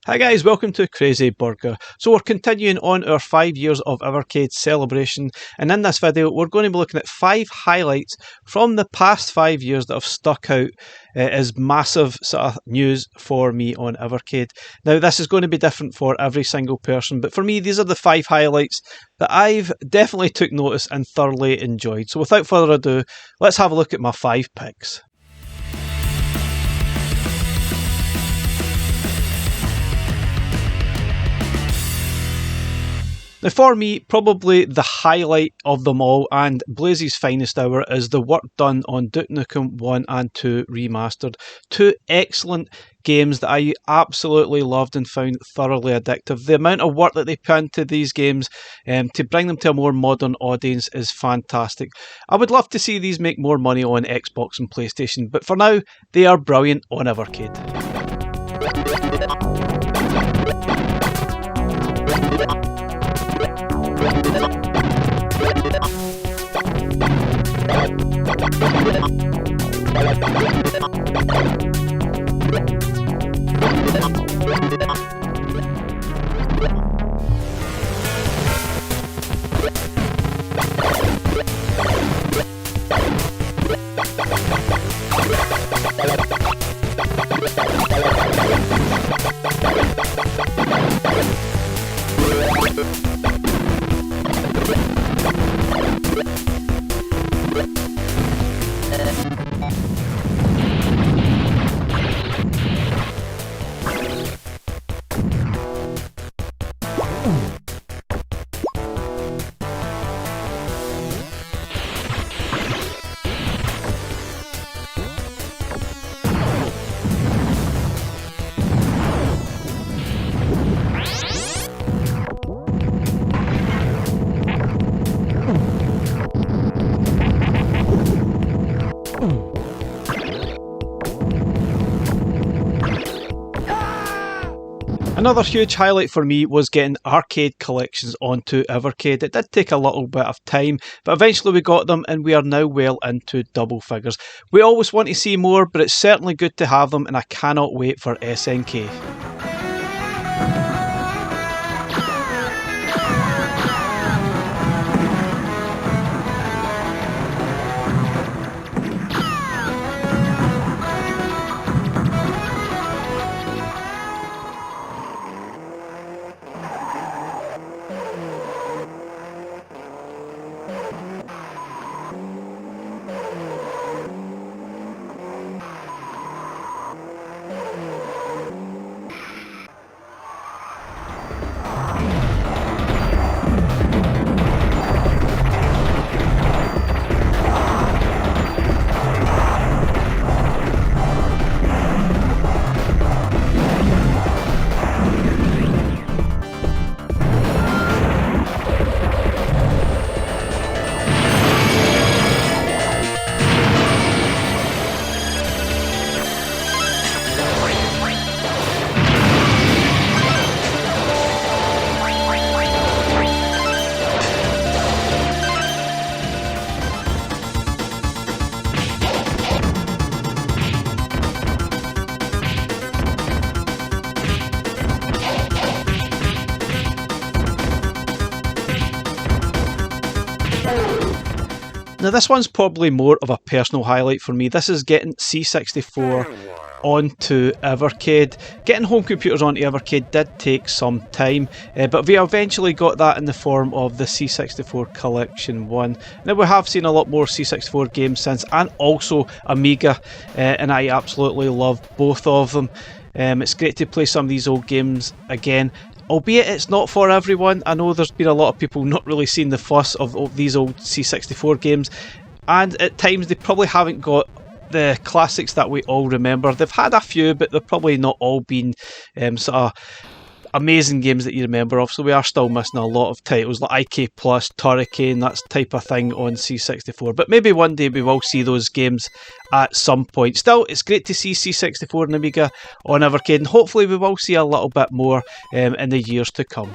Hi guys, welcome to Crazy Burger. So we're continuing on our 5 years of Evercade celebration, and in this video we're going to be looking at 5 highlights from the past 5 years that have stuck out as massive sort of news for me on Evercade. Now this is going to be different for every single person, but for me these are the 5 highlights that I've definitely took notice and thoroughly enjoyed. So without further ado, let's have a look at my 5 picks. Now for me, probably the highlight of them all and Blaze's finest hour is the work done on Duke Nukem 1 and 2 Remastered. Two excellent games that I absolutely loved and found thoroughly addictive. The amount of work that they put into these games to bring them to a more modern audience is fantastic. I would love to see these make more money on Xbox and PlayStation, but for now, they are brilliant on Evercade. Another huge highlight for me was getting arcade collections onto Evercade. It did take a little bit of time, but eventually we got them and we are now well into double figures. We always want to see more, but it's certainly good to have them and I cannot wait for SNK. Now this one's probably more of a personal highlight for me. This is getting C64 onto Evercade. Getting home computers onto Evercade did take some time, but we eventually got that in the form of the C64 Collection 1. Now we have seen a lot more C64 games since, and also Amiga, and I absolutely love both of them. It's great to play some of these old games again. Albeit it's not for everyone. I know there's been a lot of people not really seen the fuss of these old C64 games, and at times they probably haven't got the classics that we all remember. They've had a few, but they've probably not all been sort of amazing games that you remember of, so we are still missing a lot of titles like IK Plus, Turricane, that type of thing on C64, but maybe one day we will see those games at some point. Still, it's great to see C64 and Amiga on Evercade, and hopefully we will see a little bit more in the years to come.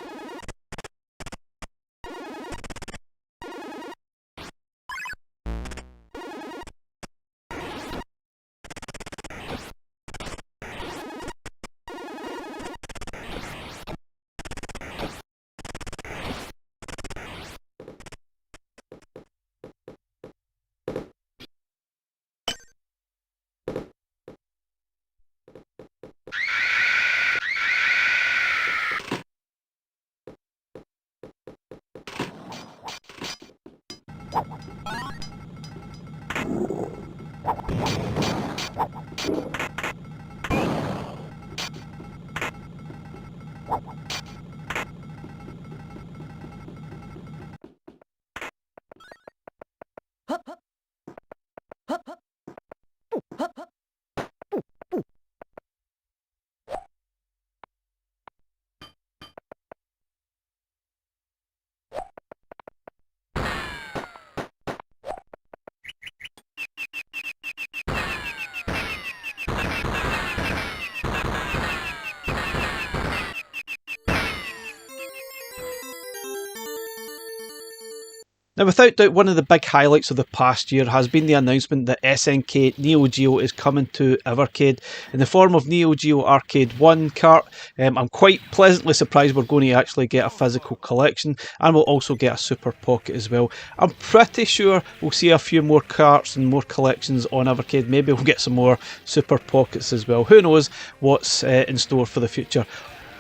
Now, without doubt, one of the big highlights of the past year has been the announcement that SNK Neo Geo is coming to Evercade in the form of Neo Geo Arcade 1 cart. I'm quite pleasantly surprised we're going to actually get a physical collection, and we'll also get a Super Pocket as well. I'm pretty sure we'll see a few more carts and more collections on Evercade. Maybe we'll get some more Super Pockets as well. Who knows what's in store for the future.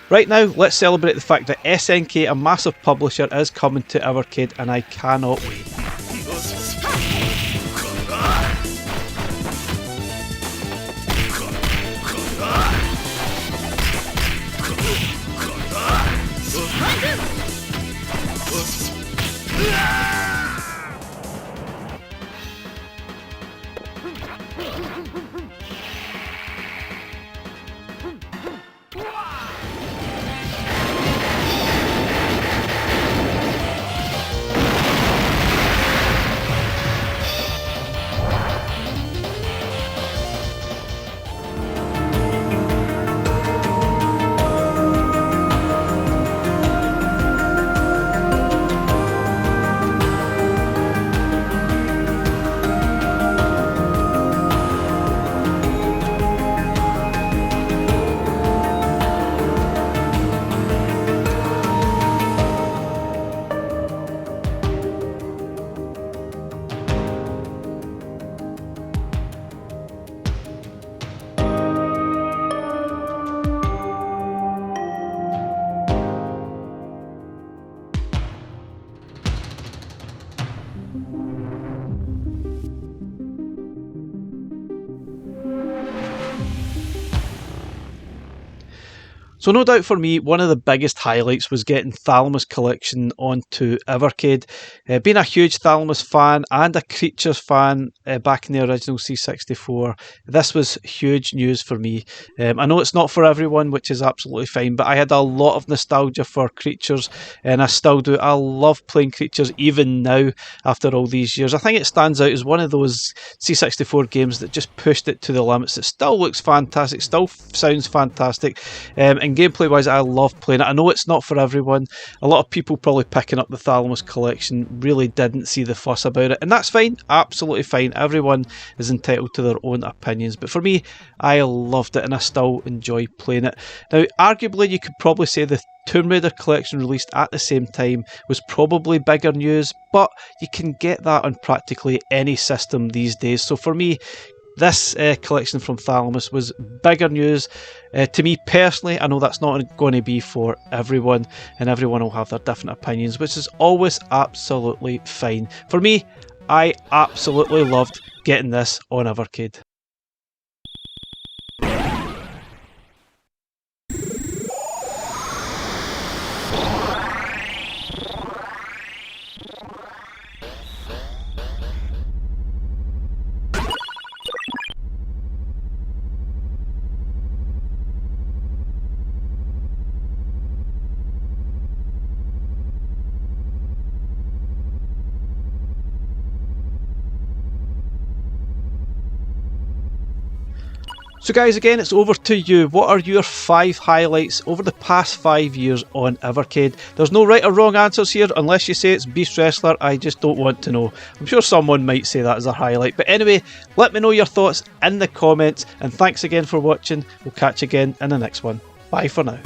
Right now, let's celebrate the fact that SNK, a massive publisher, is coming to Evercade, and I cannot wait. So no doubt for me, one of the biggest highlights was getting Thalamus Collection onto Evercade. Being a huge Thalamus fan and a Creatures fan back in the original C64, this was huge news for me. I know it's not for everyone, which is absolutely fine, but I had a lot of nostalgia for Creatures, and I still do. I love playing Creatures even now after all these years. I think it stands out as one of those C64 games that just pushed it to the limits. It still looks fantastic, still sounds fantastic, and gameplay wise I love playing it. I know it's not for everyone. A lot of people probably picking up the Thalamus Collection really didn't see the fuss about it, and that's fine, absolutely fine. Everyone is entitled to their own opinions, but for me, I loved it and I still enjoy playing it. Now arguably you could probably say the Tomb Raider collection released at the same time was probably bigger news, but you can get that on practically any system these days. So for me, this collection from Thalamus was bigger news. To me personally, I know that's not going to be for everyone, and everyone will have their different opinions, which is always absolutely fine. For me, I absolutely loved getting this on Evercade. So guys, again, it's over to you. What are your 5 highlights over the past 5 years on Evercade? There's no right or wrong answers here, unless you say it's Beast Wrestler. I just don't want to know. I'm sure someone might say that as a highlight. But anyway, let me know your thoughts in the comments, and thanks again for watching. We'll catch you again in the next one. Bye for now.